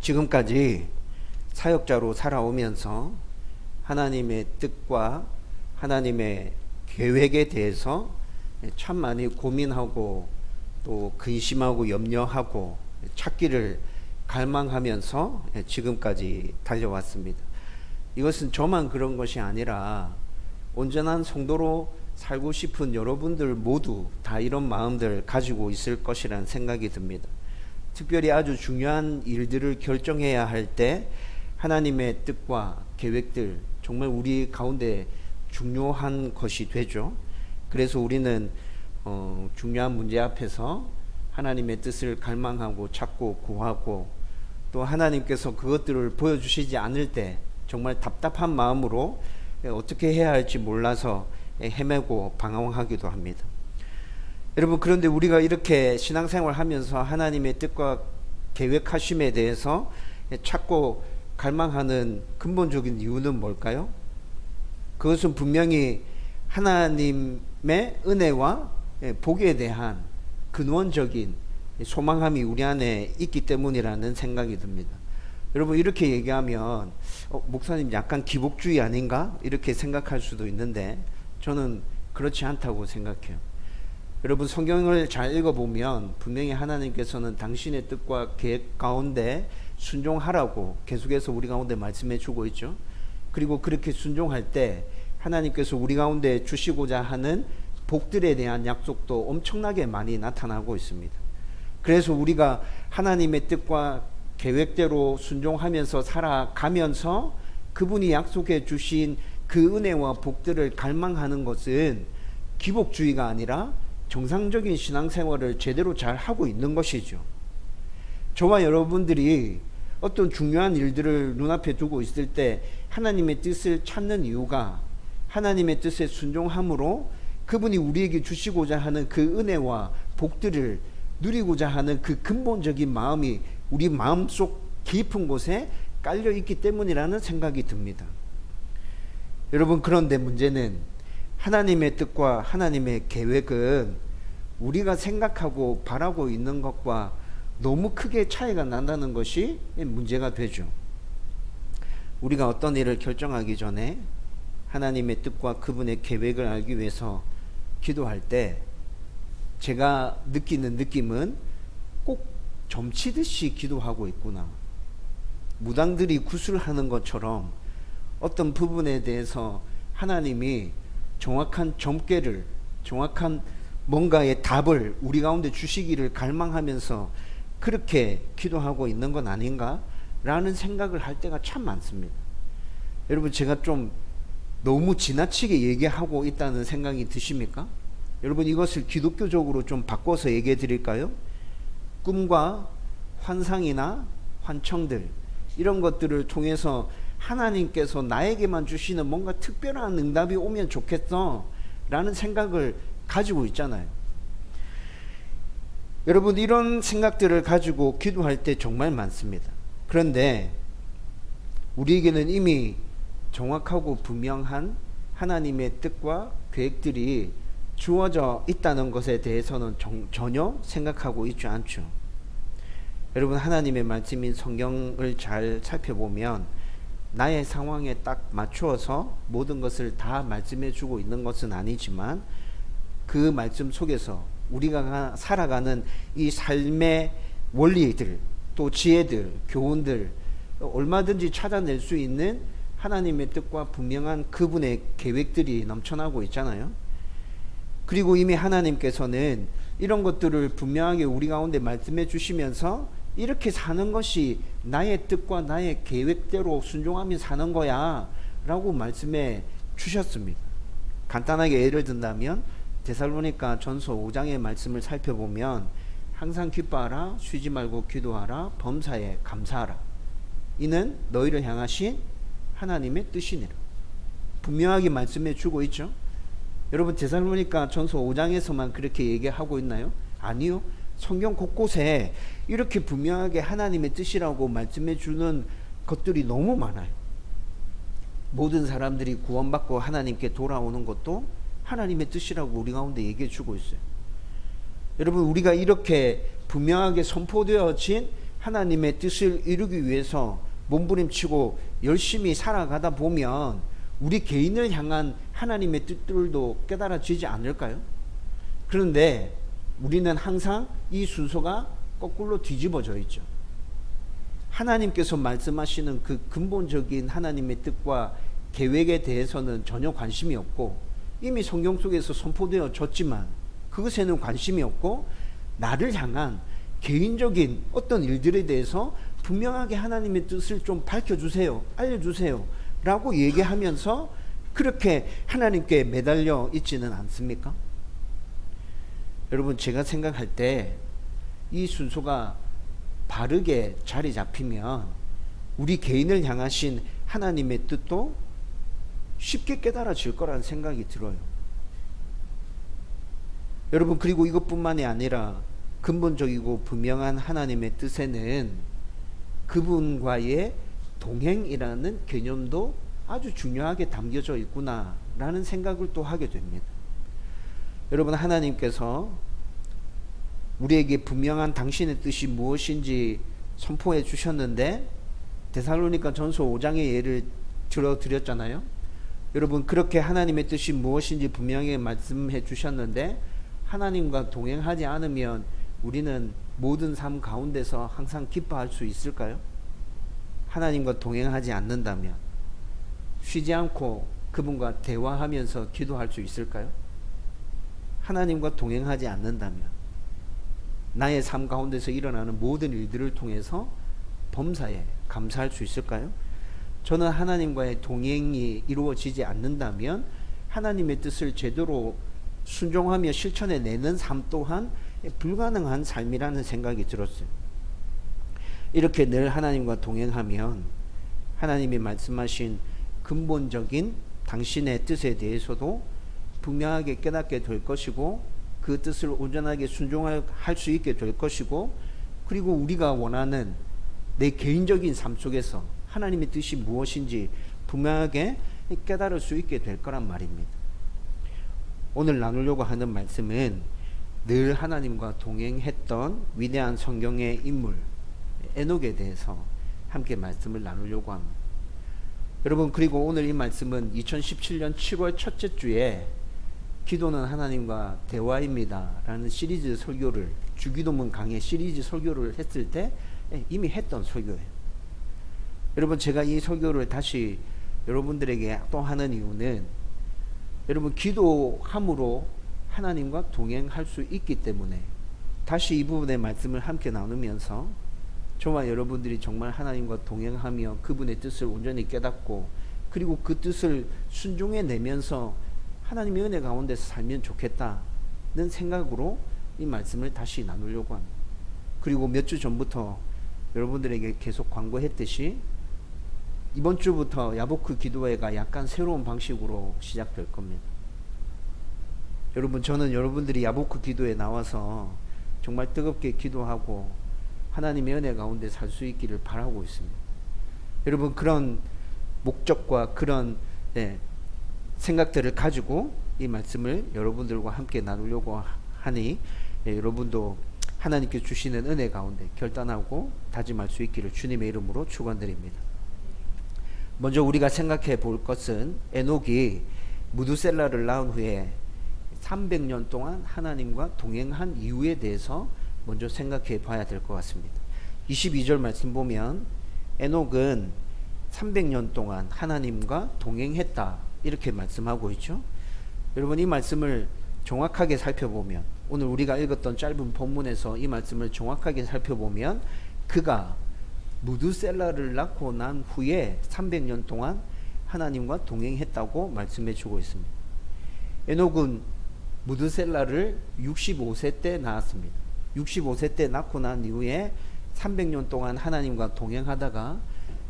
지금까지 사역자로 살아오면서 하나님의 뜻과 하나님의 계획에 대해서 참 많이 고민하고 또 근심하고 염려하고 찾기를 갈망하면서 지금까지 달려왔습니다. 이것은 저만 그런 것이 아니라 온전한 성도로 살고 싶은 여러분들 모두 다 이런 마음들 가지고 있을 것이라는 생각이 듭니다. 특별히 아주 중요한 일들을 결정해야 할 때 하나님의 뜻과 계획들 정말 우리 가운데 중요한 것이 되죠. 그래서 우리는 중요한 문제 앞에서 하나님의 뜻을 갈망하고 찾고 구하고 또 하나님께서 그것들을 보여주시지 않을 때 정말 답답한 마음으로 어떻게 해야 할지 몰라서 헤매고 방황하기도 합니다. 여러분, 그런데 우리가 이렇게 신앙생활 하면서 하나님의 뜻과 계획하심에 대해서 찾고 갈망하는 근본적인 이유는 뭘까요? 그것은 분명히 하나님의 은혜와 복에 대한 근원적인 소망함이 우리 안에 있기 때문이라는 생각이 듭니다. 여러분, 이렇게 얘기하면 목사님 약간 기복주의 아닌가? 이렇게 생각할 수도 있는데 저는 그렇지 않다고 생각해요. 여러분, 성경을 잘 읽어보면 분명히 하나님께서는 당신의 뜻과 계획 가운데 순종하라고 계속해서 우리 가운데 말씀해 주고 있죠. 그리고 그렇게 순종할 때 하나님께서 우리 가운데 주시고자 하는 복들에 대한 약속도 엄청나게 많이 나타나고 있습니다. 그래서 우리가 하나님의 뜻과 계획대로 순종하면서 살아가면서 그분이 약속해 주신 그 은혜와 복들을 갈망하는 것은 기복주의가 아니라 정상적인 신앙생활을 제대로 잘 하고 있는 것이죠. 저와 여러분들이 어떤 중요한 일들을 눈앞에 두고 있을 때 하나님의 뜻을 찾는 이유가 하나님의 뜻에 순종함으로 그분이 우리에게 주시고자 하는 그 은혜와 복들을 누리고자 하는 그 근본적인 마음이 우리 마음속 깊은 곳에 깔려 있기 때문이라는 생각이 듭니다. 여러분, 그런데 문제는 하나님의 뜻과 하나님의 계획은 우리가 생각하고 바라고 있는 것과 너무 크게 차이가 난다는 것이 문제가 되죠. 우리가 어떤 일을 결정하기 전에 하나님의 뜻과 그분의 계획을 알기 위해서 기도할 때 제가 느끼는 느낌은 꼭 점치듯이 기도하고 있구나. 무당들이 구슬하는 것처럼 어떤 부분에 대해서 하나님이 정확한 점괘를, 정확한 뭔가의 답을 우리 가운데 주시기를 갈망하면서 그렇게 기도하고 있는 건 아닌가? 라는 생각을 할 때가 참 많습니다. 여러분, 제가 좀 너무 지나치게 얘기하고 있다는 생각이 드십니까? 여러분, 이것을 기독교적으로 좀 바꿔서 얘기해 드릴까요? 꿈과 환상이나 환청들, 이런 것들을 통해서 하나님께서 나에게만 주시는 뭔가 특별한 응답이 오면 좋겠어 라는 생각을 가지고 있잖아요. 여러분, 이런 생각들을 가지고 기도할 때 정말 많습니다. 그런데 우리에게는 이미 정확하고 분명한 하나님의 뜻과 계획들이 주어져 있다는 것에 대해서는 전혀 생각하고 있지 않죠. 여러분, 하나님의 말씀인 성경을 잘 살펴보면 나의 상황에 딱 맞추어서 모든 것을 다 말씀해 주고 있는 것은 아니지만 그 말씀 속에서 우리가 살아가는 이 삶의 원리들, 또 지혜들, 교훈들 얼마든지 찾아낼 수 있는 하나님의 뜻과 분명한 그분의 계획들이 넘쳐나고 있잖아요. 그리고 이미 하나님께서는 이런 것들을 분명하게 우리 가운데 말씀해 주시면서 이렇게 사는 것이 나의 뜻과 나의 계획대로 순종하며 사는 거야 라고 말씀해 주셨습니다. 간단하게 예를 든다면 데살로니가 전서 5장의 말씀을 살펴보면 항상 기뻐하라, 쉬지 말고 기도하라, 범사에 감사하라. 이는 너희를 향하신 하나님의 뜻이니라. 분명하게 말씀해 주고 있죠. 여러분, 데살로니가 전서 5장에서만 그렇게 얘기하고 있나요? 아니요. 성경 곳곳에 이렇게 분명하게 하나님의 뜻이라고 말씀해 주는 것들이 너무 많아요. 모든 사람들이 구원받고 하나님께 돌아오는 것도 하나님의 뜻이라고 우리 가운데 얘기해 주고 있어요. 여러분, 우리가 이렇게 분명하게 선포되어진 하나님의 뜻을 이루기 위해서 몸부림치고 열심히 살아가다 보면 우리 개인을 향한 하나님의 뜻들도 깨달아지지 않을까요? 그런데 우리는 항상 이 순서가 거꾸로 뒤집어져 있죠. 하나님께서 말씀하시는 그 근본적인 하나님의 뜻과 계획에 대해서는 전혀 관심이 없고 이미 성경 속에서 선포되어졌지만 그것에는 관심이 없고 나를 향한 개인적인 어떤 일들에 대해서 분명하게 하나님의 뜻을 좀 밝혀주세요, 알려주세요 라고 얘기하면서 그렇게 하나님께 매달려 있지는 않습니까? 여러분, 제가 생각할 때 이 순서가 바르게 자리 잡히면 우리 개인을 향하신 하나님의 뜻도 쉽게 깨달아질 거라는 생각이 들어요. 여러분, 그리고 이것뿐만이 아니라 근본적이고 분명한 하나님의 뜻에는 그분과의 동행이라는 개념도 아주 중요하게 담겨져 있구나라는 생각을 또 하게 됩니다. 여러분, 하나님께서 우리에게 분명한 당신의 뜻이 무엇인지 선포해 주셨는데 데살로니가 전서 5장의 예를 들어드렸잖아요. 여러분, 그렇게 하나님의 뜻이 무엇인지 분명히 말씀해 주셨는데 하나님과 동행하지 않으면 우리는 모든 삶 가운데서 항상 기뻐할 수 있을까요? 하나님과 동행하지 않는다면 쉬지 않고 그분과 대화하면서 기도할 수 있을까요? 하나님과 동행하지 않는다면 나의 삶 가운데서 일어나는 모든 일들을 통해서 범사에 감사할 수 있을까요? 저는 하나님과의 동행이 이루어지지 않는다면 하나님의 뜻을 제대로 순종하며 실천해내는 삶 또한 불가능한 삶이라는 생각이 들었어요. 이렇게 늘 하나님과 동행하면 하나님이 말씀하신 근본적인 당신의 뜻에 대해서도 분명하게 깨닫게 될 것이고 그 뜻을 온전하게 순종할 수 있게 될 것이고 그리고 우리가 원하는 내 개인적인 삶 속에서 하나님의 뜻이 무엇인지 분명하게 깨달을 수 있게 될 거란 말입니다. 오늘 나누려고 하는 말씀은 늘 하나님과 동행했던 위대한 성경의 인물 에녹에 대해서 함께 말씀을 나누려고 합니다. 여러분, 그리고 오늘 이 말씀은 2017년 7월 첫째 주에 기도는 하나님과 대화입니다 라는 시리즈 설교를 주기도문 강의 시리즈 설교를 했을 때 이미 했던 설교예요. 여러분, 제가 이 설교를 다시 여러분들에게 또 하는 이유는 여러분, 기도함으로 하나님과 동행할 수 있기 때문에 다시 이 부분의 말씀을 함께 나누면서 저와 여러분들이 정말 하나님과 동행하며 그분의 뜻을 온전히 깨닫고 그리고 그 뜻을 순종해 내면서 하나님의 은혜 가운데서 살면 좋겠다는 생각으로 이 말씀을 다시 나누려고 합니다. 그리고 몇 주 전부터 여러분들에게 계속 광고했듯이 이번 주부터 야보크 기도회가 약간 새로운 방식으로 시작될 겁니다. 여러분, 저는 여러분들이 야보크 기도에 나와서 정말 뜨겁게 기도하고 하나님의 은혜 가운데 살 수 있기를 바라고 있습니다. 여러분, 그런 목적과 그런 생각들을 가지고 이 말씀을 여러분들과 함께 나누려고 하니 여러분도 하나님께 주시는 은혜 가운데 결단하고 다짐할 수 있기를 주님의 이름으로 축원드립니다. 먼저 우리가 생각해 볼 것은 에녹이 무두셀라를 낳은 후에 300년 동안 하나님과 동행한 이유에 대해서 먼저 생각해 봐야 될 것 같습니다. 22절 말씀 보면 에녹은 300년 동안 하나님과 동행했다 이렇게 말씀하고 있죠. 여러분, 이 말씀을 정확하게 살펴보면 오늘 우리가 읽었던 짧은 본문에서 이 말씀을 정확하게 살펴보면 그가 무두셀라를 낳고 난 후에 300년 동안 하나님과 동행했다고 말씀해 주고 있습니다. 에녹은 무두셀라를 65세 때 낳았습니다. 65세 때 낳고 난 이후에 300년 동안 하나님과 동행하다가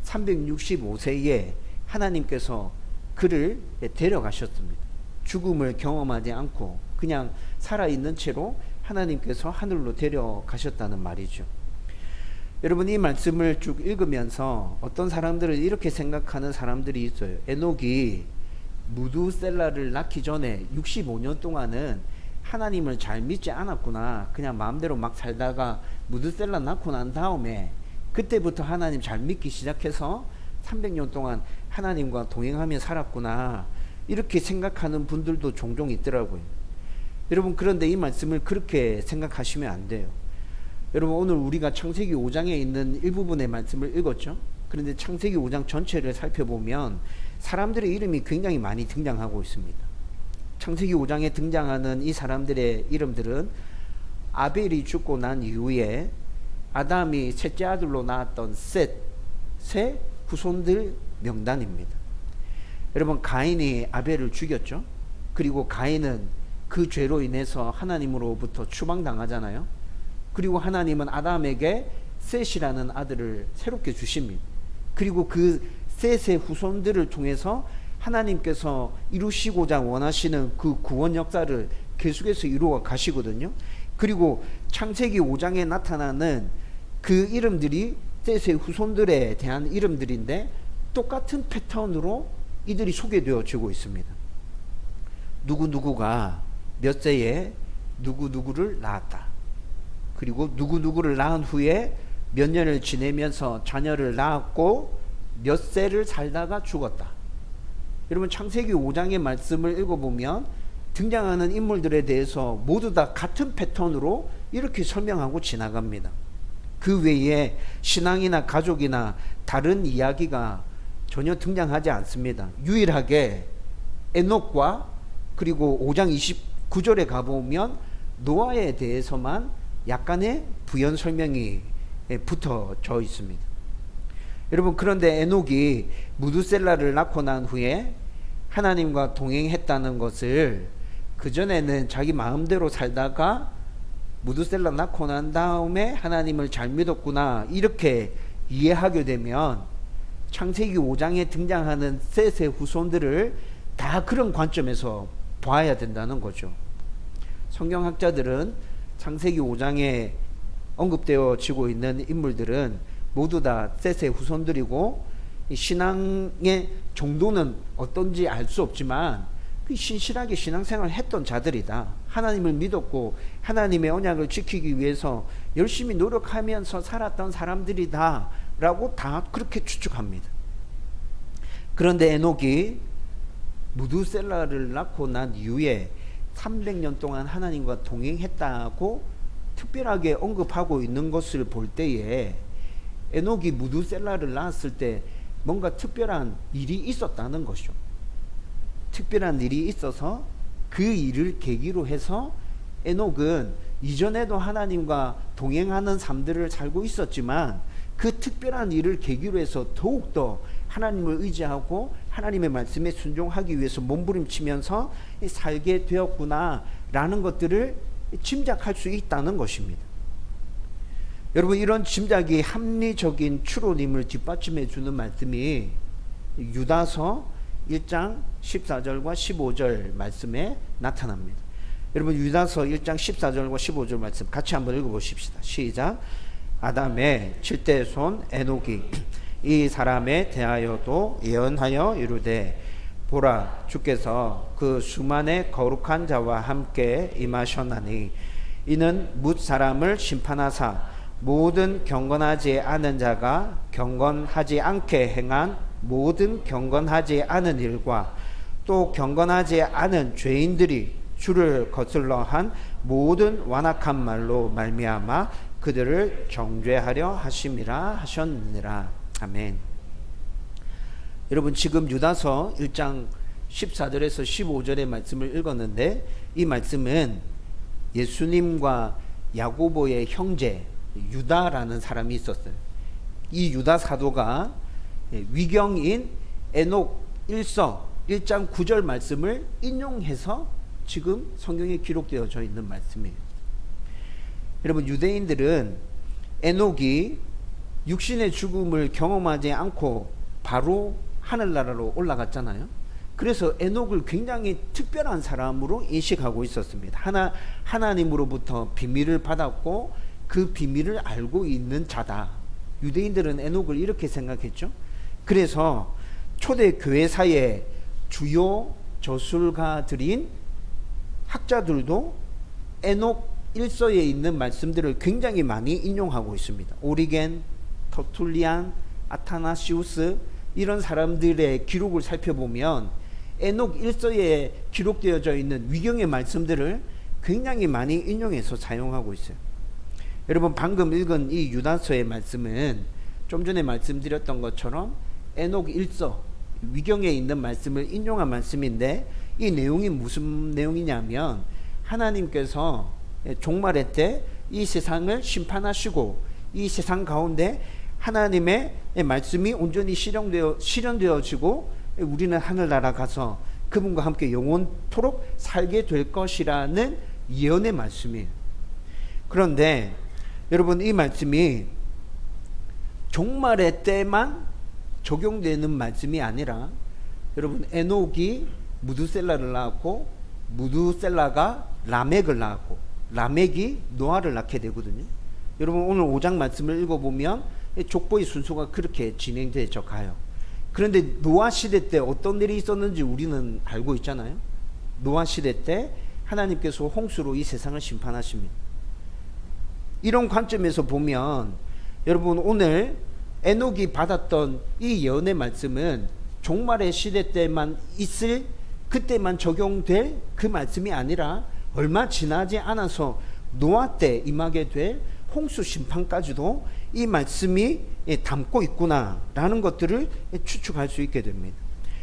365세에 하나님께서 그를 데려가셨습니다. 죽음을 경험하지 않고 그냥 살아있는 채로 하나님께서 하늘로 데려가셨다는 말이죠. 여러분, 이 말씀을 쭉 읽으면서 어떤 사람들은 이렇게 생각하는 사람들이 있어요. 에녹이 무두셀라를 낳기 전에 65년 동안은 하나님을 잘 믿지 않았구나. 그냥 마음대로 막 살다가 무두셀라 낳고 난 다음에 그때부터 하나님 잘 믿기 시작해서 300년 동안 하나님과 동행하며 살았구나, 이렇게 생각하는 분들도 종종 있더라고요. 여러분, 그런데 이 말씀을 그렇게 생각하시면 안 돼요. 여러분, 오늘 우리가 창세기 5장에 있는 일부분의 말씀을 읽었죠. 그런데 창세기 5장 전체를 살펴보면 사람들의 이름이 굉장히 많이 등장하고 있습니다. 창세기 5장에 등장하는 이 사람들의 이름들은 아벨이 죽고 난 이후에 아담이 셋째 아들로 낳았던 셋의 후손들 명단입니다. 여러분, 가인이 아벨을 죽였죠. 그리고 가인은 그 죄로 인해서 하나님으로부터 추방당하잖아요. 그리고 하나님은 아담에게 셋이라는 아들을 새롭게 주십니다. 그리고 그 셋의 후손들을 통해서 하나님께서 이루시고자 원하시는 그 구원 역사를 계속해서 이루어 가시거든요. 그리고 창세기 5장에 나타나는 그 이름들이 셋의 후손들에 대한 이름들인데 똑같은 패턴으로 이들이 소개되어지고 있습니다. 누구누구가 몇 세에 누구누구를 낳았다. 그리고 누구누구를 낳은 후에 몇 년을 지내면서 자녀를 낳았고 몇 세를 살다가 죽었다. 여러분, 창세기 5장의 말씀을 읽어보면 등장하는 인물들에 대해서 모두 다 같은 패턴으로 이렇게 설명하고 지나갑니다. 그 외에 신앙이나 가족이나 다른 이야기가 전혀 등장하지 않습니다. 유일하게 에녹과 그리고 5장 29절에 가보면 노아에 대해서만 약간의 부연 설명이 붙어져 있습니다. 여러분, 그런데 에녹이 무두셀라를 낳고 난 후에 하나님과 동행했다는 것을, 그전에는 자기 마음대로 살다가 무두셀라 낳고 난 다음에 하나님을 잘 믿었구나, 이렇게 이해하게 되면 창세기 5장에 등장하는 셋의 후손들을 다 그런 관점에서 봐야 된다는 거죠. 성경학자들은 창세기 5장에 언급되어지고 있는 인물들은 모두 다 셋의 후손들이고 신앙의 정도는 어떤지 알 수 없지만 신실하게 신앙생활을 했던 자들이다. 하나님을 믿었고 하나님의 언약을 지키기 위해서 열심히 노력하면서 살았던 사람들이다 라고 다 그렇게 추측합니다. 그런데 에녹이 무두셀라를 낳고 난 이후에 300년 동안 하나님과 동행했다고 특별하게 언급하고 있는 것을 볼 때에 에녹이 무두셀라를 낳았을 때 뭔가 특별한 일이 있었다는 것이죠. 특별한 일이 있어서 그 일을 계기로 해서 에녹은 이전에도 하나님과 동행하는 삶들을 살고 있었지만 그 특별한 일을 계기로 해서 더욱더 하나님을 의지하고 하나님의 말씀에 순종하기 위해서 몸부림치면서 살게 되었구나 라는 것들을 짐작할 수 있다는 것입니다. 여러분, 이런 짐작이 합리적인 추론임을 뒷받침해 주는 말씀이 유다서 1장 14절과 15절 말씀에 나타납니다. 여러분, 유다서 1장 14절과 15절 말씀 같이 한번 읽어보십시다. 시작. 아담의 7대 손 에녹이 이 사람에 대하여도 예언하여 이르되 보라, 주께서 그 수만의 거룩한 자와 함께 임하셨나니 이는 뭇 사람을 심판하사 모든 경건하지 않은 자가 경건하지 않게 행한 모든 경건하지 않은 일과 또 경건하지 않은 죄인들이 주를 거슬러 한 모든 완악한 말로 말미암아 그들을 정죄하려 하심이라 하셨느니라. 아멘. 여러분, 지금 유다서 1장 14절에서 15절의 말씀을 읽었는데 이 말씀은 예수님과 야고보의 형제 유다라는 사람이 있었어요. 이 유다 사도가 위경인 에녹 1서 1장 9절 말씀을 인용해서 지금 성경에 기록되어져 있는 말씀이에요. 여러분, 유대인들은 에녹이 육신의 죽음을 경험하지 않고 바로 하늘나라로 올라갔잖아요. 그래서 에녹을 굉장히 특별한 사람으로 인식하고 있었습니다. 하나님으로부터 비밀을 받았고 그 비밀을 알고 있는 자다. 유대인들은 에녹을 이렇게 생각했죠. 그래서 초대 교회사의 주요 저술가들인 학자들도 에녹 1서에 있는 말씀들을 굉장히 많이 인용하고 있습니다. 오리겐, 터툴리안, 아타나시우스 이런 사람들의 기록을 살펴보면 에녹 1서에 기록되어져 있는 위경의 말씀들을 굉장히 많이 인용해서 사용하고 있어요. 여러분 방금 읽은 이 유다서의 말씀은 좀 전에 말씀드렸던 것처럼 에녹 1서 위경에 있는 말씀을 인용한 말씀인데, 이 내용이 무슨 내용이냐면 하나님께서 종말의 때 이 세상을 심판하시고 이 세상 가운데 하나님의 말씀이 온전히 실현되어지고 우리는 하늘나라 가서 그분과 함께 영원토록 살게 될 것이라는 예언의 말씀이에요. 그런데 여러분 이 말씀이 종말의 때만 적용되는 말씀이 아니라, 여러분 에녹이 무두셀라를 낳았고 무두셀라가 라멕을 낳았고 라멕이 노아를 낳게 되거든요. 여러분 오늘 5장 말씀을 읽어보면 족보의 순서가 그렇게 진행되어 가요. 그런데 노아 시대 때 어떤 일이 있었는지 우리는 알고 있잖아요. 노아 시대 때 하나님께서 홍수로 이 세상을 심판하십니다. 이런 관점에서 보면 여러분 오늘 에녹이 받았던 이 예언의 말씀은 종말의 시대 때만 있을, 그때만 적용될 그 말씀이 아니라 얼마 지나지 않아서 노아 때 임하게 될 홍수 심판까지도 이 말씀이 담고 있구나라는 것들을 추측할 수 있게 됩니다.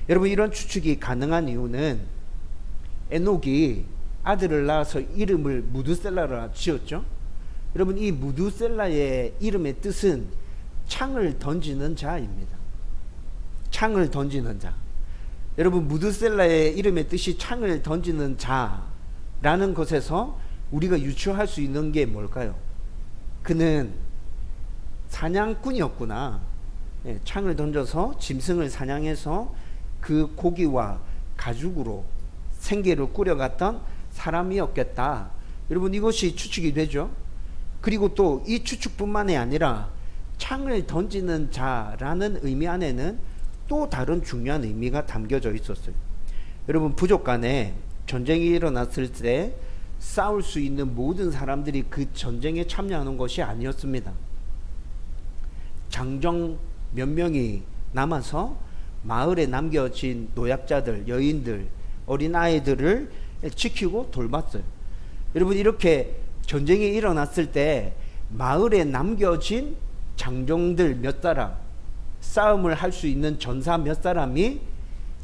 여러분 이런 추측이 가능한 이유는 에녹이 아들을 낳아서 이름을 무두셀라라 지었죠. 여러분 이 무두셀라의 이름의 뜻은 창을 던지는 자입니다. 창을 던지는 자. 여러분 무두셀라의 이름의 뜻이 창을 던지는 자라는 것에서 우리가 유추할 수 있는 게 뭘까요? 그는 사냥꾼이었구나. 창을 던져서 짐승을 사냥해서 그 고기와 가죽으로 생계를 꾸려갔던 사람이었겠다. 여러분 이것이 추측이 되죠. 그리고 또 이 추측뿐만이 아니라 창을 던지는 자라는 의미 안에는 또 다른 중요한 의미가 담겨져 있었어요. 여러분 부족 간에 전쟁이 일어났을 때 싸울 수 있는 모든 사람들이 그 전쟁에 참여하는 것이 아니었습니다. 장정 몇 명이 남아서 마을에 남겨진 노약자들, 여인들, 어린아이들을 지키고 돌봤어요. 여러분 이렇게 전쟁이 일어났을 때 마을에 남겨진 장정들 몇 사람, 싸움을 할 수 있는 전사 몇 사람이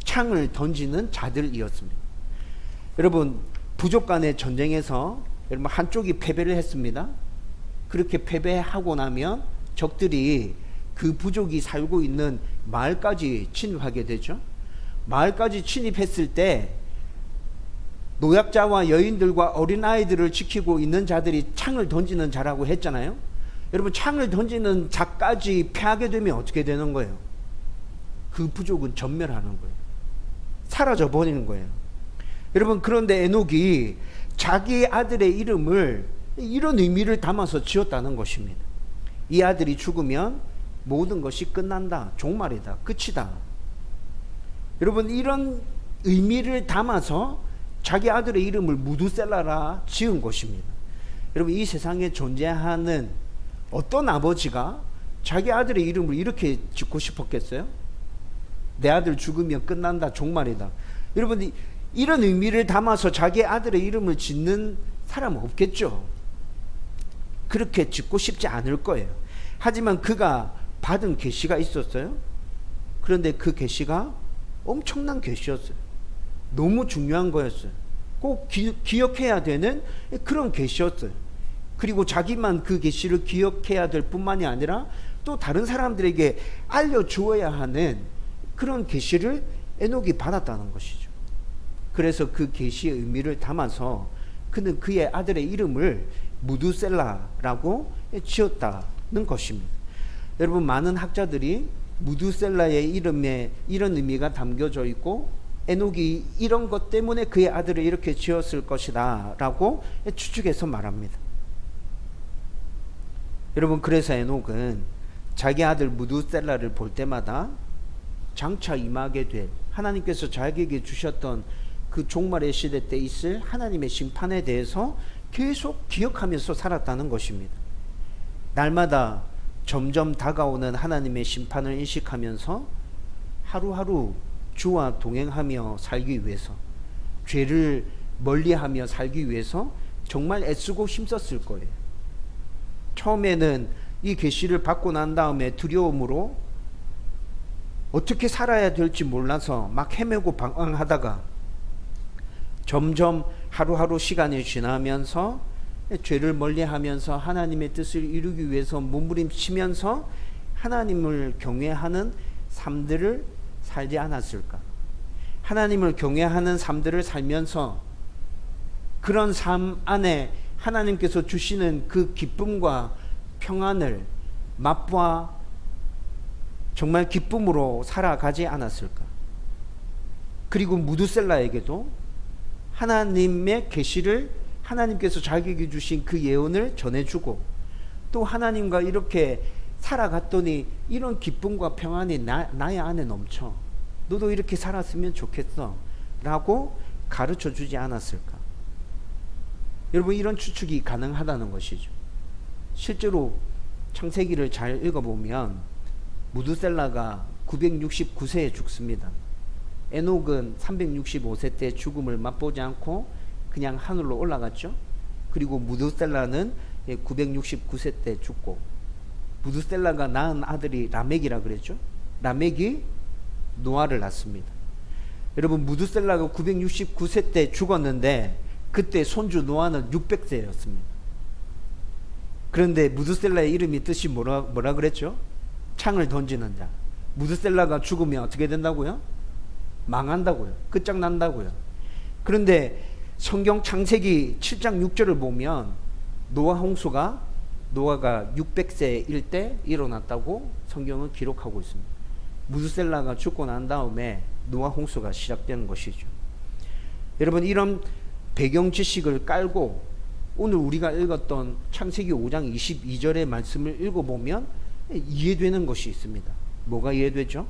창을 던지는 자들이었습니다. 여러분 부족 간의 전쟁에서 여러분 한쪽이 패배를 했습니다. 그렇게 패배하고 나면 적들이 그 부족이 살고 있는 마을까지 침입하게 되죠. 마을까지 침입했을 때 노약자와 여인들과 어린아이들을 지키고 있는 자들이 창을 던지는 자라고 했잖아요. 여러분 창을 던지는 자까지 패하게 되면 어떻게 되는 거예요? 그 부족은 전멸하는 거예요. 사라져 버리는 거예요. 여러분 그런데 에녹이 자기 아들의 이름을 이런 의미를 담아서 지었다는 것입니다. 이 아들이 죽으면 모든 것이 끝난다. 종말이다. 끝이다. 여러분 이런 의미를 담아서 자기 아들의 이름을 무두셀라라 지은 것입니다. 여러분 이 세상에 존재하는 어떤 아버지가 자기 아들의 이름을 이렇게 짓고 싶었겠어요? 내 아들 죽으면 끝난다. 종말이다. 여러분 이런 의미를 담아서 자기 아들의 이름을 짓는 사람은 없겠죠. 그렇게 짓고 싶지 않을 거예요. 하지만 그가 받은 계시가 있었어요. 그런데 그 계시가 엄청난 계시였어요. 너무 중요한 거였어요. 꼭 기억해야 되는 그런 계시였어요. 그리고 자기만 그 계시를 기억해야 될 뿐만이 아니라 또 다른 사람들에게 알려주어야 하는 그런 계시를 에녹이 받았다는 것이죠. 그래서 그 계시의 의미를 담아서 그는 그의 아들의 이름을 무두셀라라고 지었다는 것입니다. 여러분 많은 학자들이 무두셀라의 이름에 이런 의미가 담겨져 있고 에녹이 이런 것 때문에 그의 아들을 이렇게 지었을 것이다 라고 추측해서 말합니다. 여러분 그래서 에녹은 자기 아들 무두셀라를 볼 때마다 장차 임하게 될 하나님께서 자기에게 주셨던 그 종말의 시대 때 있을 하나님의 심판에 대해서 계속 기억하면서 살았다는 것입니다. 날마다 점점 다가오는 하나님의 심판을 인식하면서 하루하루 주와 동행하며 살기 위해서, 죄를 멀리하며 살기 위해서 정말 애쓰고 힘썼을 거예요. 처음에는 이 계시를 받고 난 다음에 두려움으로 어떻게 살아야 될지 몰라서 막 헤매고 방황하다가 점점 하루하루 시간이 지나면서 죄를 멀리하면서 하나님의 뜻을 이루기 위해서 몸부림치면서 하나님을 경외하는 삶들을 살지 않았을까? 하나님을 경외하는 삶들을 살면서 그런 삶 안에 하나님께서 주시는 그 기쁨과 평안을 맛보아 정말 기쁨으로 살아가지 않았을까? 그리고 무드셀라에게도 하나님의 계시를, 하나님께서 자기에게 주신 그 예언을 전해주고, 또 하나님과 이렇게 살아갔더니 이런 기쁨과 평안이 나의 안에 넘쳐, 너도 이렇게 살았으면 좋겠어 라고 가르쳐 주지 않았을까? 여러분, 이런 추측이 가능하다는 것이죠. 실제로 창세기를 잘 읽어보면 무드셀라가 969세에 죽습니다. 에녹은 365세 때 죽음을 맛보지 않고 그냥 하늘로 올라갔죠. 그리고 무드셀라는 969세 때 죽고, 무드셀라가 낳은 아들이 라멕이라 그랬죠. 라멕이 노아를 낳습니다. 여러분, 무드셀라가 969세 때 죽었는데 그때 손주 노아는 600세였습니다. 그런데 무드셀라의 이름이 뜻이 뭐라 그랬죠? 창을 던지는 자. 무드셀라가 죽으면 어떻게 된다고요? 망한다고요. 끝장난다고요. 그런데 성경 창세기 7장 6절을 보면 노아가 600세일 때 일어났다고 성경은 기록하고 있습니다. 무드셀라가 죽고 난 다음에 노아 홍수가 시작되는 것이죠. 여러분, 이런 배경 지식을 깔고 오늘 우리가 읽었던 창세기 5장 22절의 말씀을 읽어보면 이해되는 것이 있습니다. 뭐가 이해되죠?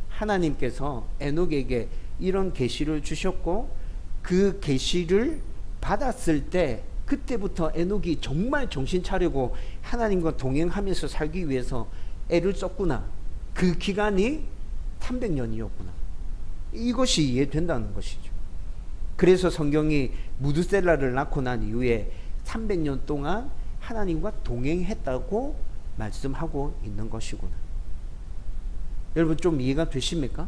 하나님께서 에녹에게 이런 계시를 주셨고, 그 계시를 받았을 때 그때부터 에녹이 정말 정신 차리고 하나님과 동행하면서 살기 위해서 애를 썼구나. 그 기간이 300년이었구나. 이것이 이해된다는 것이죠. 그래서 성경이 무드셀라를 낳고 난 이후에 300년 동안 하나님과 동행했다고 말씀하고 있는 것이구나. 여러분, 좀 이해가 되십니까?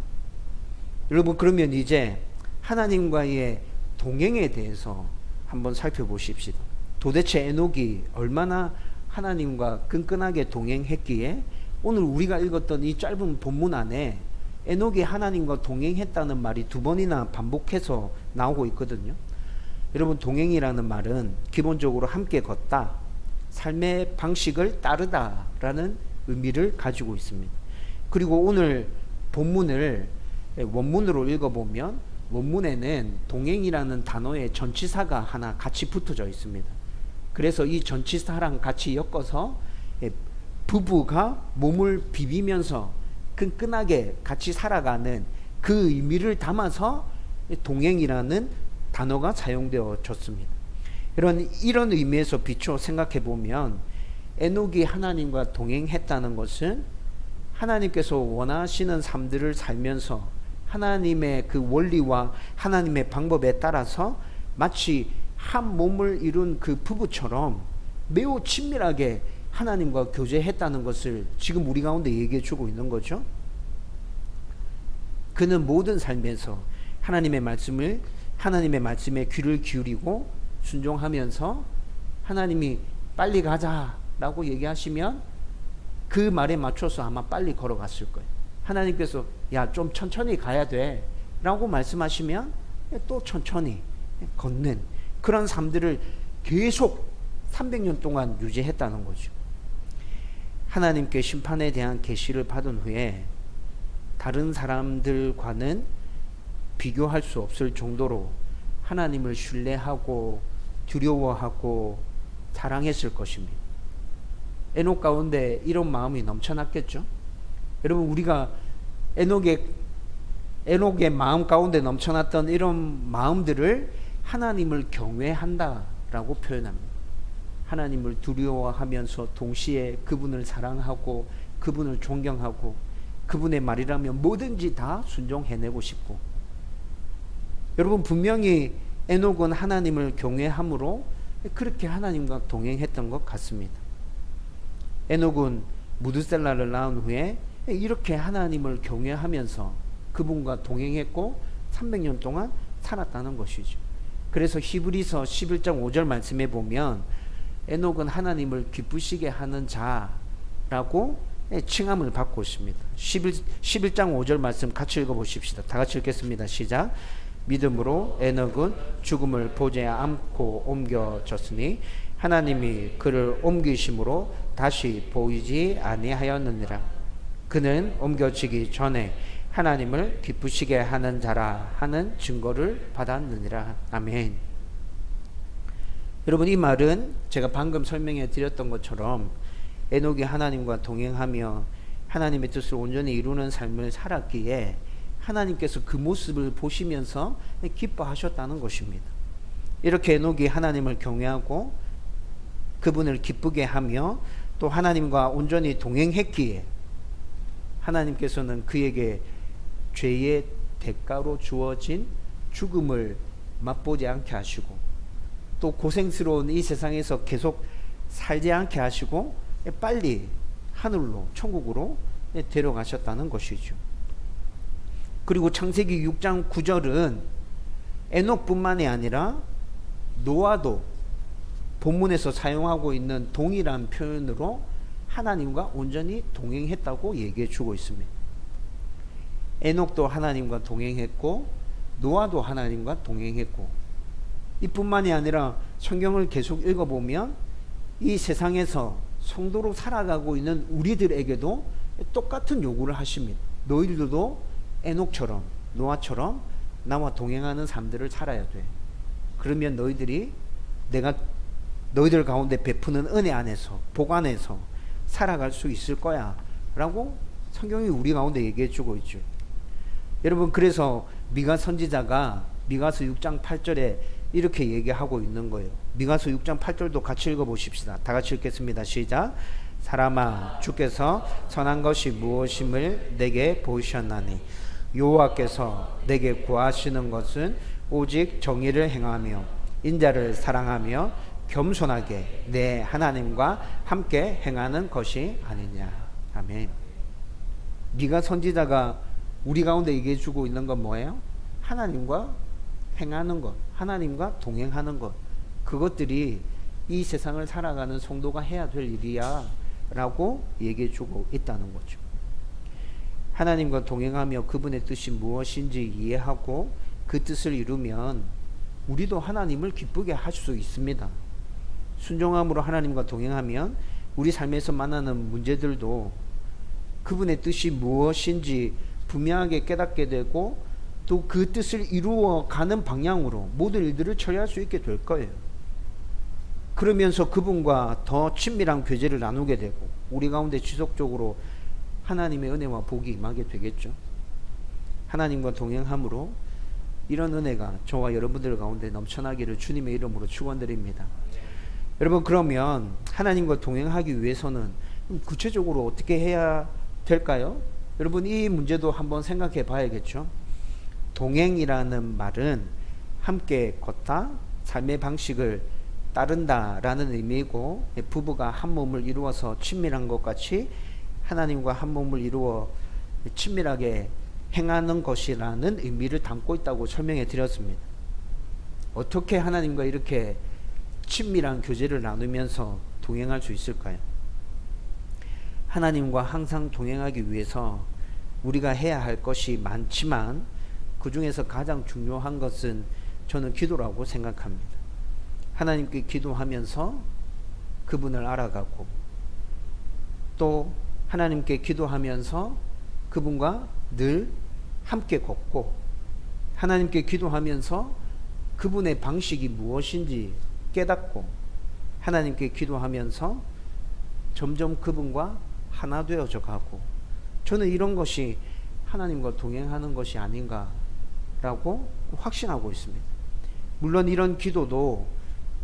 여러분, 그러면 이제 하나님과의 동행에 대해서 한번 살펴보십시다. 도대체 에녹이 얼마나 하나님과 끈끈하게 동행했기에 오늘 우리가 읽었던 이 짧은 본문 안에 에녹이 하나님과 동행했다는 말이 2번이나 반복해서 나오고 있거든요. 여러분, 동행이라는 말은 기본적으로 함께 걷다, 삶의 방식을 따르다라는 의미를 가지고 있습니다. 그리고 오늘 본문을 원문으로 읽어보면 원문에는 동행이라는 단어의 전치사가 하나 같이 붙어져 있습니다. 그래서 이 전치사랑 같이 엮어서 부부가 몸을 비비면서 끈끈하게 같이 살아가는 그 의미를 담아서 동행이라는 단어가 사용되어졌습니다. 이런 의미에서 비추어 생각해 보면 에녹이 하나님과 동행했다는 것은 하나님께서 원하시는 삶들을 살면서 하나님의 그 원리와 하나님의 방법에 따라서 마치 한 몸을 이룬 그 부부처럼 매우 친밀하게 하나님과 교제했다는 것을 지금 우리 가운데 얘기해 주고 있는 거죠. 그는 모든 삶에서 하나님의 말씀에 귀를 기울이고 순종하면서 하나님이 빨리 가자라고 얘기하시면 그 말에 맞춰서 아마 빨리 걸어갔을 거예요. 하나님께서 야, 좀 천천히 가야 돼 라고 말씀하시면 또 천천히 걷는 그런 삶들을 계속 300년 동안 유지했다는 거죠. 하나님께 심판에 대한 계시를 받은 후에 다른 사람들과는 비교할 수 없을 정도로 하나님을 신뢰하고 두려워하고 사랑했을 것입니다. 에녹 가운데 이런 마음이 넘쳐났겠죠. 여러분, 우리가 에녹의 마음 가운데 넘쳐났던 이런 마음들을 하나님을 경외한다라고 표현합니다. 하나님을 두려워하면서 동시에 그분을 사랑하고 그분을 존경하고 그분의 말이라면 뭐든지 다 순종해내고 싶고, 여러분 분명히 에녹은 하나님을 경외함으로 그렇게 하나님과 동행했던 것 같습니다. 에녹은 무드셀라를 낳은 후에 이렇게 하나님을 경외하면서 그분과 동행했고 300년 동안 살았다는 것이죠. 그래서 히브리서 11장 5절 말씀에 보면 에녹은 하나님을 기쁘시게 하는 자라고 칭함을 받고 있습니다. 11장 5절 말씀 같이 읽어보십시다. 다 같이 읽겠습니다. 시작. 믿음으로 에녹은 죽음을 보지 않고 옮겨졌으니 하나님이 그를 옮기심으로 다시 보이지 아니하였느니라. 그는 옮겨지기 전에 하나님을 기쁘시게 하는 자라 하는 증거를 받았느니라. 아멘. 여러분, 이 말은 제가 방금 설명해 드렸던 것처럼 에녹이 하나님과 동행하며 하나님의 뜻을 온전히 이루는 삶을 살았기에 하나님께서 그 모습을 보시면서 기뻐하셨다는 것입니다. 이렇게 에녹이 하나님을 경외하고 그분을 기쁘게 하며 또 하나님과 온전히 동행했기에 하나님께서는 그에게 죄의 대가로 주어진 죽음을 맛보지 않게 하시고 또 고생스러운 이 세상에서 계속 살지 않게 하시고 빨리 하늘로 천국으로 데려가셨다는 것이죠. 그리고 창세기 6장 9절은 에녹뿐만이 아니라 노아도 본문에서 사용하고 있는 동일한 표현으로 하나님과 온전히 동행했다고 얘기해 주고 있습니다. 에녹도 하나님과 동행했고 노아도 하나님과 동행했고, 이뿐만이 아니라 성경을 계속 읽어보면 이 세상에서 성도로 살아가고 있는 우리들에게도 똑같은 요구를 하십니다. 너희들도 에녹처럼 노아처럼 나와 동행하는 삶들을 살아야 돼. 그러면 너희들이 내가 너희들 가운데 베푸는 은혜 안에서 복 안에서 살아갈 수 있을 거야 라고 성경이 우리 가운데 얘기해 주고 있죠. 여러분, 그래서 미가 선지자가 미가서 6장 8절에 이렇게 얘기하고 있는 거예요. 미가서 6장 8절도 같이 읽어보십시다. 다 같이 읽겠습니다. 시작. 사람아, 주께서 선한 것이 무엇임을 내게 보이셨나니 여호와께서 내게 구하시는 것은 오직 정의를 행하며 인자를 사랑하며 겸손하게 내 하나님과 함께 행하는 것이 아니냐. 아멘. 미가 선지자가 우리 가운데 얘기해 주고 있는 건 뭐예요? 하나님과 행하는 것, 하나님과 동행하는 것, 그것들이 이 세상을 살아가는 성도가 해야 될 일이야 라고 얘기해 주고 있다는 거죠. 하나님과 동행하며 그분의 뜻이 무엇인지 이해하고 그 뜻을 이루면 우리도 하나님을 기쁘게 할 수 있습니다. 순종함으로 하나님과 동행하면 우리 삶에서 만나는 문제들도 그분의 뜻이 무엇인지 분명하게 깨닫게 되고 또 그 뜻을 이루어가는 방향으로 모든 일들을 처리할 수 있게 될 거예요. 그러면서 그분과 더 친밀한 교제를 나누게 되고 우리 가운데 지속적으로 하나님의 은혜와 복이 임하게 되겠죠. 하나님과 동행함으로 이런 은혜가 저와 여러분들 가운데 넘쳐나기를 주님의 이름으로 축원드립니다. 여러분, 그러면 하나님과 동행하기 위해서는 구체적으로 어떻게 해야 될까요? 여러분, 이 문제도 한번 생각해 봐야겠죠. 동행이라는 말은 함께 걷다, 삶의 방식을 따른다라는 의미이고, 부부가 한 몸을 이루어서 친밀한 것 같이 하나님과 한 몸을 이루어 친밀하게 행하는 것이라는 의미를 담고 있다고 설명해 드렸습니다. 어떻게 하나님과 이렇게 친밀한 교제를 나누면서 동행할 수 있을까요? 하나님과 항상 동행하기 위해서 우리가 해야 할 것이 많지만 그 중에서 가장 중요한 것은 저는 기도라고 생각합니다. 하나님께 기도하면서 그분을 알아가고 또 하나님께 기도하면서 그분과 늘 함께 걷고 하나님께 기도하면서 그분의 방식이 무엇인지 깨닫고 하나님께 기도하면서 점점 그분과 하나 되어져 가고, 저는 이런 것이 하나님과 동행하는 것이 아닌가라고 확신하고 있습니다. 물론 이런 기도도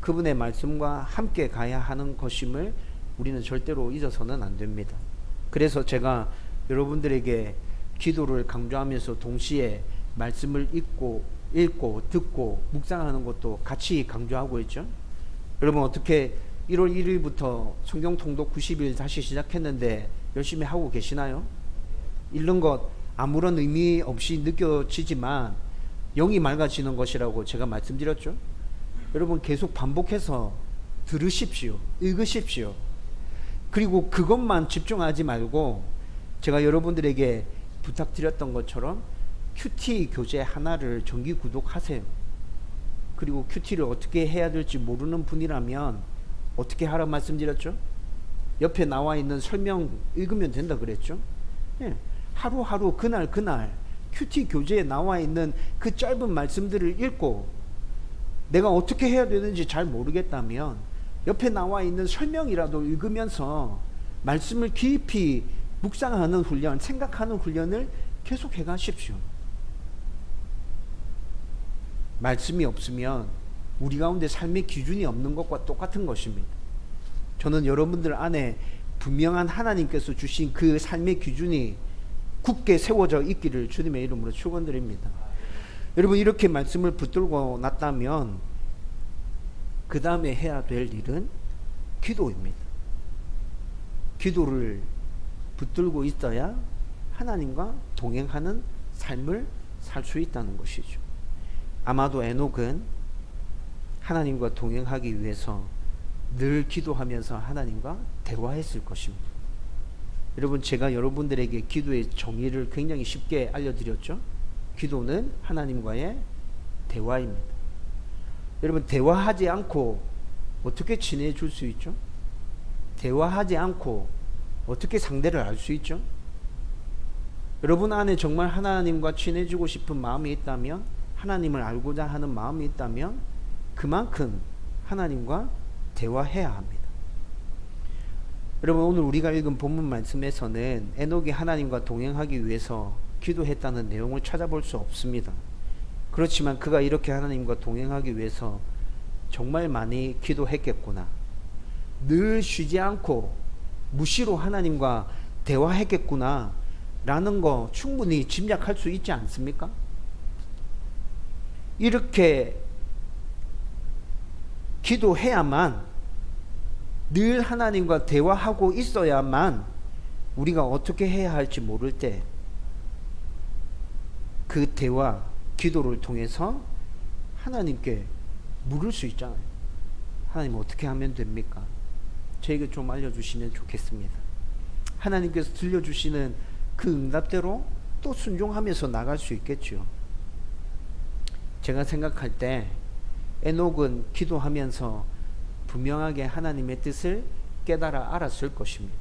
그분의 말씀과 함께 가야 하는 것임을 우리는 절대로 잊어서는 안 됩니다. 그래서 제가 여러분들에게 기도를 강조하면서 동시에 말씀을 읽고 듣고 묵상하는 것도 같이 강조하고 있죠. 여러분 어떻게 1월 1일부터 성경 통독 90일 다시 시작했는데 열심히 하고 계시나요? 읽는 것 아무런 의미 없이 느껴지지만 영이 맑아지는 것이라고 제가 말씀드렸죠. 여러분 계속 반복해서 들으십시오. 읽으십시오. 그리고 그것만 집중하지 말고 제가 여러분들에게 부탁드렸던 것처럼 큐티 교재 하나를 정기 구독하세요. 그리고 큐티를 어떻게 해야 될지 모르는 분이라면 어떻게 하라 말씀드렸죠? 옆에 나와 있는 설명 읽으면 된다 그랬죠? 예. 하루하루 그날 큐티 교재에 나와 있는 그 짧은 말씀들을 읽고 내가 어떻게 해야 되는지 잘 모르겠다면 옆에 나와 있는 설명이라도 읽으면서 말씀을 깊이 묵상하는 훈련, 생각하는 훈련을 계속 해가십시오. 말씀이 없으면 우리 가운데 삶의 기준이 없는 것과 똑같은 것입니다. 저는 여러분들 안에 분명한 하나님께서 주신 그 삶의 기준이 굳게 세워져 있기를 주님의 이름으로 축원드립니다. 여러분 이렇게 말씀을 붙들고 났다면 그 다음에 해야 될 일은 기도입니다. 기도를 붙들고 있어야 하나님과 동행하는 삶을 살 수 있다는 것이죠. 아마도 에녹은 하나님과 동행하기 위해서 늘 기도하면서 하나님과 대화했을 것입니다. 여러분 제가 여러분들에게 기도의 정의를 굉장히 쉽게 알려드렸죠. 기도는 하나님과의 대화입니다. 여러분 대화하지 않고 어떻게 친해질 수 있죠? 대화하지 않고 어떻게 상대를 알 수 있죠? 여러분 안에 정말 하나님과 친해지고 싶은 마음이 있다면, 하나님을 알고자 하는 마음이 있다면 그만큼 하나님과 대화해야 합니다. 여러분 오늘 우리가 읽은 본문 말씀에서는 에녹이 하나님과 동행하기 위해서 기도했다는 내용을 찾아볼 수 없습니다. 그렇지만 그가 이렇게 하나님과 동행하기 위해서 정말 많이 기도했겠구나, 늘 쉬지 않고 무시로 하나님과 대화했겠구나 라는 거 충분히 짐작할 수 있지 않습니까? 이렇게 기도해야만, 늘 하나님과 대화하고 있어야만 우리가 어떻게 해야 할지 모를 때 그 대화, 기도를 통해서 하나님께 물을 수 있잖아요. 하나님 어떻게 하면 됩니까? 저에게 좀 알려주시면 좋겠습니다. 하나님께서 들려주시는 그 응답대로 또 순종하면서 나갈 수 있겠죠. 제가 생각할 때 에녹은 기도하면서 분명하게 하나님의 뜻을 깨달아 알았을 것입니다.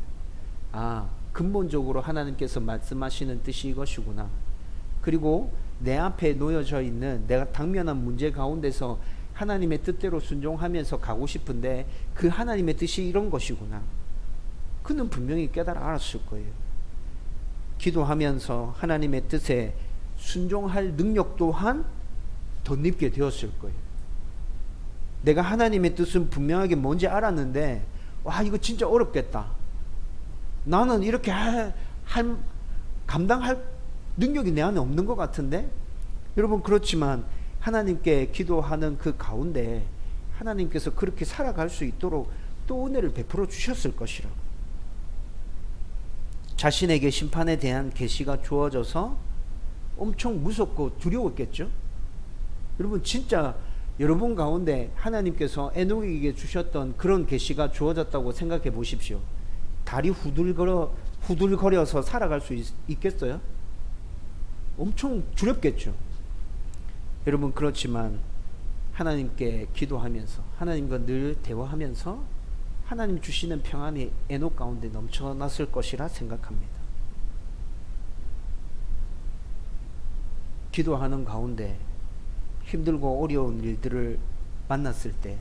아, 근본적으로 하나님께서 말씀하시는 뜻이 이것이구나. 그리고 내 앞에 놓여져 있는 내가 당면한 문제 가운데서 하나님의 뜻대로 순종하면서 가고 싶은데 그 하나님의 뜻이 이런 것이구나. 그는 분명히 깨달아 알았을 거예요. 기도하면서 하나님의 뜻에 순종할 능력 또한 덧입게 되었을 거예요. 내가 하나님의 뜻은 분명하게 뭔지 알았는데 와 이거 진짜 어렵겠다. 나는 이렇게 감당할 능력이 내 안에 없는 것 같은데. 여러분 그렇지만 하나님께 기도하는 그 가운데 하나님께서 그렇게 살아갈 수 있도록 또 은혜를 베풀어 주셨을 것이라고. 자신에게 심판에 대한 계시가 주어져서 엄청 무섭고 두려웠겠죠. 여러분 진짜 여러분 가운데 하나님께서 에녹에게 주셨던 그런 계시가 주어졌다고 생각해 보십시오. 다리 후들거려서 살아갈 수 있겠어요? 엄청 두렵겠죠. 여러분 그렇지만 하나님께 기도하면서 하나님과 늘 대화하면서 하나님 주시는 평안이 에녹 가운데 넘쳐났을 것이라 생각합니다. 기도하는 가운데 힘들고 어려운 일들을 만났을 때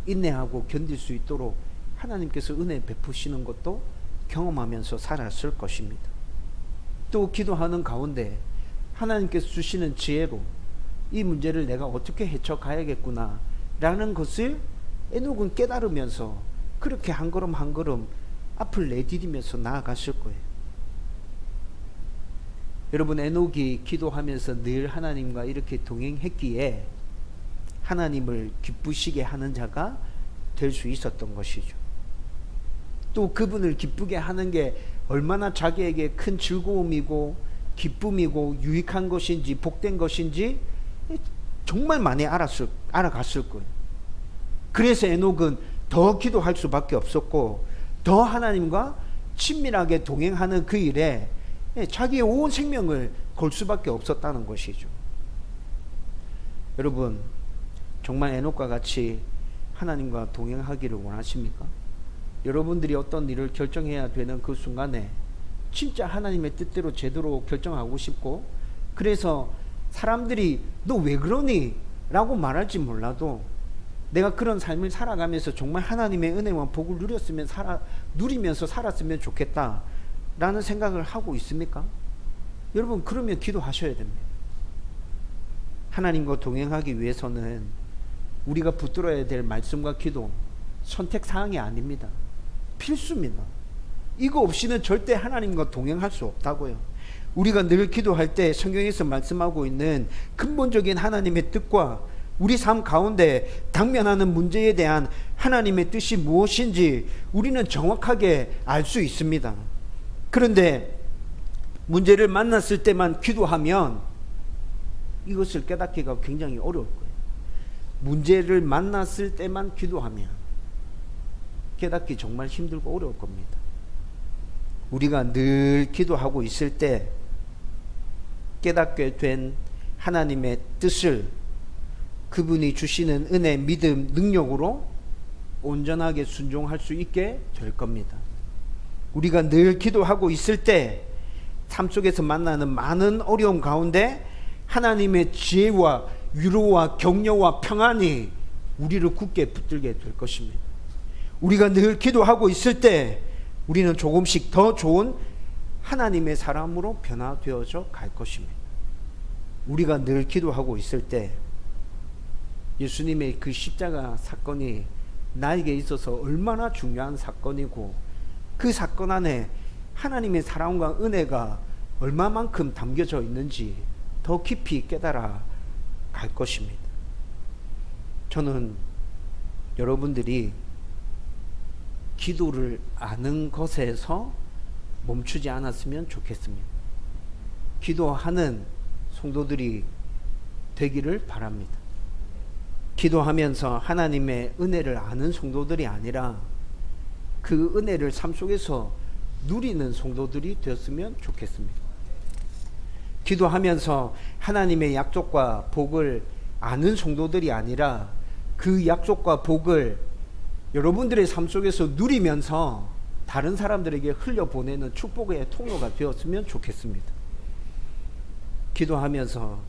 인내하고 견딜 수 있도록 하나님께서 은혜 베푸시는 것도 경험하면서 살았을 것입니다. 또 기도하는 가운데 하나님께서 주시는 지혜로 이 문제를 내가 어떻게 헤쳐가야겠구나 라는 것을 에녹은 깨달으면서 그렇게 한 걸음 한 걸음 앞을 내디디면서 나아갔을 거예요. 여러분, 에녹이 기도하면서 늘 하나님과 이렇게 동행했기에 하나님을 기쁘시게 하는 자가 될 수 있었던 것이죠. 또 그분을 기쁘게 하는 게 얼마나 자기에게 큰 즐거움이고 기쁨이고 유익한 것인지 복된 것인지 정말 많이 알아갔을 거예요. 그래서 에녹은 더 기도할 수밖에 없었고 더 하나님과 친밀하게 동행하는 그 일에 자기의 온 생명을 걸 수밖에 없었다는 것이죠. 여러분, 정말 에녹과 같이 하나님과 동행하기를 원하십니까? 여러분들이 어떤 일을 결정해야 되는 그 순간에 진짜 하나님의 뜻대로 제대로 결정하고 싶고, 그래서 사람들이 너 왜 그러니? 라고 말할지 몰라도 내가 그런 삶을 살아가면서 정말 하나님의 은혜와 복을 누리면서 살았으면 좋겠다 라는 생각을 하고 있습니까? 여러분, 그러면 기도하셔야 됩니다. 하나님과 동행하기 위해서는 우리가 붙들어야 될 말씀과 기도, 선택사항이 아닙니다. 필수입니다. 이거 없이는 절대 하나님과 동행할 수 없다고요. 우리가 늘 기도할 때 성경에서 말씀하고 있는 근본적인 하나님의 뜻과 우리 삶 가운데 당면하는 문제에 대한 하나님의 뜻이 무엇인지 우리는 정확하게 알 수 있습니다. 그런데 문제를 만났을 때만 기도하면 이것을 깨닫기가 굉장히 어려울 거예요. 문제를 만났을 때만 기도하면 깨닫기 정말 힘들고 어려울 겁니다. 우리가 늘 기도하고 있을 때 깨닫게 된 하나님의 뜻을 그분이 주시는 은혜, 믿음, 능력으로 온전하게 순종할 수 있게 될 겁니다. 우리가 늘 기도하고 있을 때 삶 속에서 만나는 많은 어려움 가운데 하나님의 지혜와 위로와 격려와 평안이 우리를 굳게 붙들게 될 것입니다. 우리가 늘 기도하고 있을 때 우리는 조금씩 더 좋은 하나님의 사람으로 변화되어져 갈 것입니다. 우리가 늘 기도하고 있을 때 예수님의 그 십자가 사건이 나에게 있어서 얼마나 중요한 사건이고 그 사건 안에 하나님의 사랑과 은혜가 얼마만큼 담겨져 있는지 더 깊이 깨달아 갈 것입니다. 저는 여러분들이 기도를 아는 것에서 멈추지 않았으면 좋겠습니다. 기도하는 성도들이 되기를 바랍니다. 기도하면서 하나님의 은혜를 아는 성도들이 아니라 그 은혜를 삶 속에서 누리는 성도들이 되었으면 좋겠습니다. 기도하면서 하나님의 약속과 복을 아는 성도들이 아니라 그 약속과 복을 여러분들의 삶 속에서 누리면서 다른 사람들에게 흘려보내는 축복의 통로가 되었으면 좋겠습니다. 기도하면서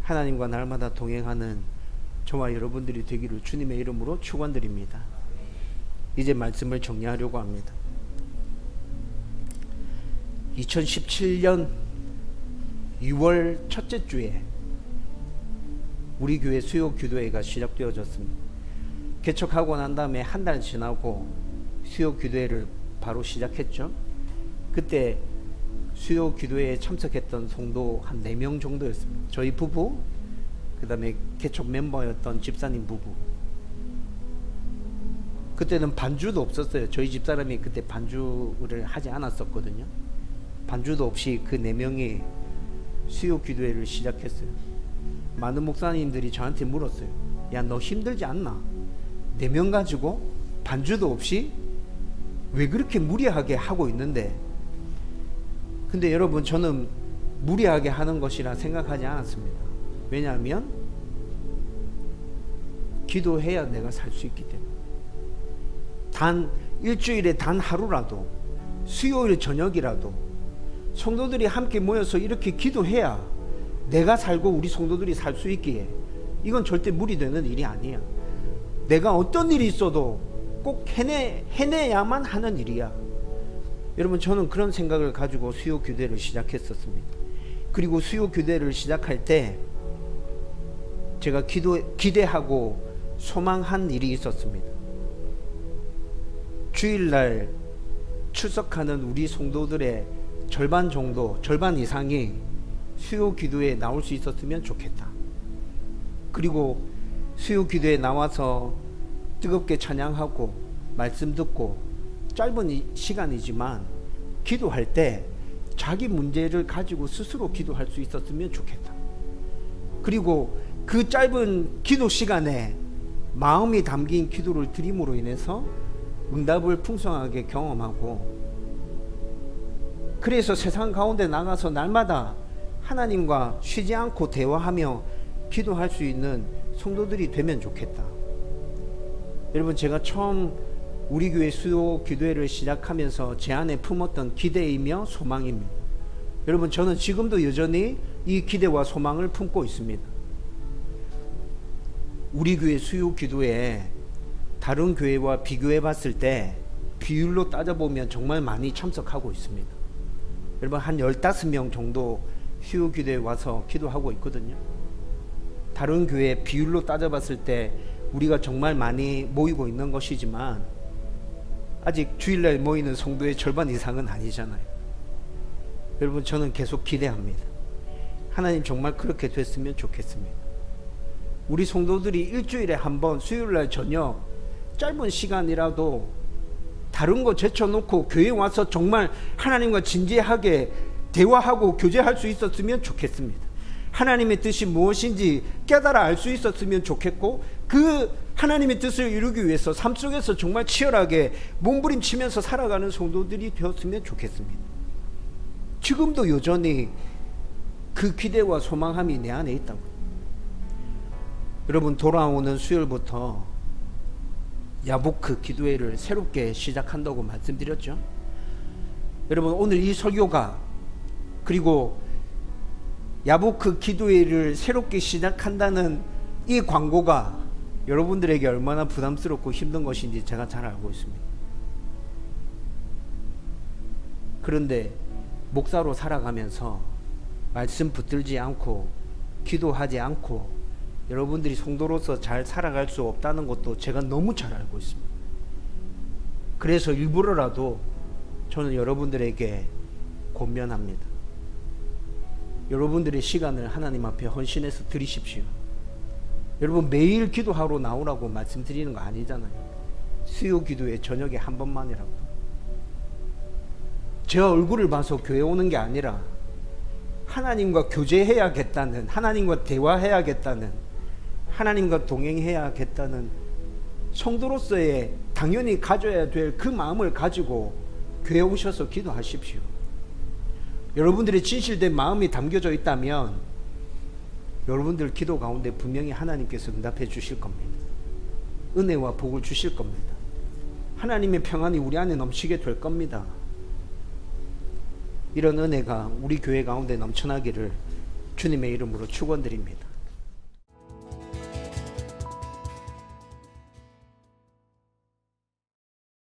하나님과 날마다 동행하는 저와 여러분들이 되기를 주님의 이름으로 축원드립니다. 이제 말씀을 정리하려고 합니다. 2017년 6월 첫째 주에 우리 교회 수요 기도회가 시작되어졌습니다. 개척하고 난 다음에 한 달 지나고 수요 기도회를 바로 시작했죠. 그때 수요 기도회에 참석했던 성도 한 4명 정도였습니다. 저희 부부, 그 다음에 개척 멤버였던 집사님 부부. 그때는 반주도 없었어요. 저희 집사람이 그때 반주를 하지 않았었거든요. 반주도 없이 그 4명이 수요 기도회를 시작했어요. 많은 목사님들이 저한테 물었어요. 야, 너 힘들지 않나? 4명 가지고 반주도 없이 왜 그렇게 무리하게 하고 있는데? 근데 여러분, 저는 무리하게 하는 것이라 생각하지 않았습니다. 왜냐하면 기도해야 내가 살 수 있기 때문에. 단 일주일에 단 하루라도, 수요일 저녁이라도 성도들이 함께 모여서 이렇게 기도해야 내가 살고 우리 성도들이 살 수 있기에 이건 절대 무리되는 일이 아니야. 내가 어떤 일이 있어도 꼭 해내야만 하는 일이야. 여러분, 저는 그런 생각을 가지고 수요 교대를 시작했었습니다. 그리고 수요 교대를 시작할 때 제가 기대하고 소망한 일이 있었습니다. 주일날 출석하는 우리 성도들의 절반 정도, 절반 이상이 수요 기도에 나올 수 있었으면 좋겠다. 그리고 수요 기도에 나와서 뜨겁게 찬양하고 말씀 듣고 짧은 시간이지만 기도할 때 자기 문제를 가지고 스스로 기도할 수 있었으면 좋겠다. 그리고 그 짧은 기도 시간에 마음이 담긴 기도를 드림으로 인해서 응답을 풍성하게 경험하고, 그래서 세상 가운데 나가서 날마다 하나님과 쉬지 않고 대화하며 기도할 수 있는 성도들이 되면 좋겠다. 여러분, 제가 처음 우리 교회 수요 기도회를 시작하면서 제 안에 품었던 기대이며 소망입니다. 여러분, 저는 지금도 여전히 이 기대와 소망을 품고 있습니다. 우리 교회 수요 기도회에 다른 교회와 비교해 봤을 때 비율로 따져보면 정말 많이 참석하고 있습니다. 여러분, 한 15명 정도 수요 기도에 와서 기도하고 있거든요. 다른 교회 비율로 따져봤을 때 우리가 정말 많이 모이고 있는 것이지만 아직 주일날 모이는 성도의 절반 이상은 아니잖아요. 여러분, 저는 계속 기대합니다. 하나님 정말 그렇게 됐으면 좋겠습니다. 우리 성도들이 일주일에 한 번 수요일날 저녁 짧은 시간이라도 다른 거 제쳐놓고 교회에 와서 정말 하나님과 진지하게 대화하고 교제할 수 있었으면 좋겠습니다. 하나님의 뜻이 무엇인지 깨달아 알 수 있었으면 좋겠고, 그 하나님의 뜻을 이루기 위해서 삶 속에서 정말 치열하게 몸부림치면서 살아가는 성도들이 되었으면 좋겠습니다. 지금도 여전히 그 기대와 소망함이 내 안에 있다고. 여러분, 돌아오는 수요일부터 야보크 기도회를 새롭게 시작한다고 말씀드렸죠. 여러분, 오늘 이 설교가, 그리고 야보크 기도회를 새롭게 시작한다는 이 광고가 여러분들에게 얼마나 부담스럽고 힘든 것인지 제가 잘 알고 있습니다. 그런데 목사로 살아가면서 말씀 붙들지 않고 기도하지 않고 여러분들이 성도로서 잘 살아갈 수 없다는 것도 제가 너무 잘 알고 있습니다. 그래서 일부러라도 저는 여러분들에게 권면합니다. 여러분들의 시간을 하나님 앞에 헌신해서 드리십시오. 여러분, 매일 기도하러 나오라고 말씀드리는 거 아니잖아요. 수요 기도에 저녁에 한 번만이라고. 제 얼굴을 봐서 교회 오는 게 아니라 하나님과 교제해야겠다는, 하나님과 대화해야겠다는, 하나님과 동행해야겠다는 성도로서의 당연히 가져야 될 그 마음을 가지고 교회 오셔서 기도하십시오. 여러분들의 진실된 마음이 담겨져 있다면 여러분들 기도 가운데 분명히 하나님께서 응답해 주실 겁니다. 은혜와 복을 주실 겁니다. 하나님의 평안이 우리 안에 넘치게 될 겁니다. 이런 은혜가 우리 교회 가운데 넘쳐나기를 주님의 이름으로 축원드립니다.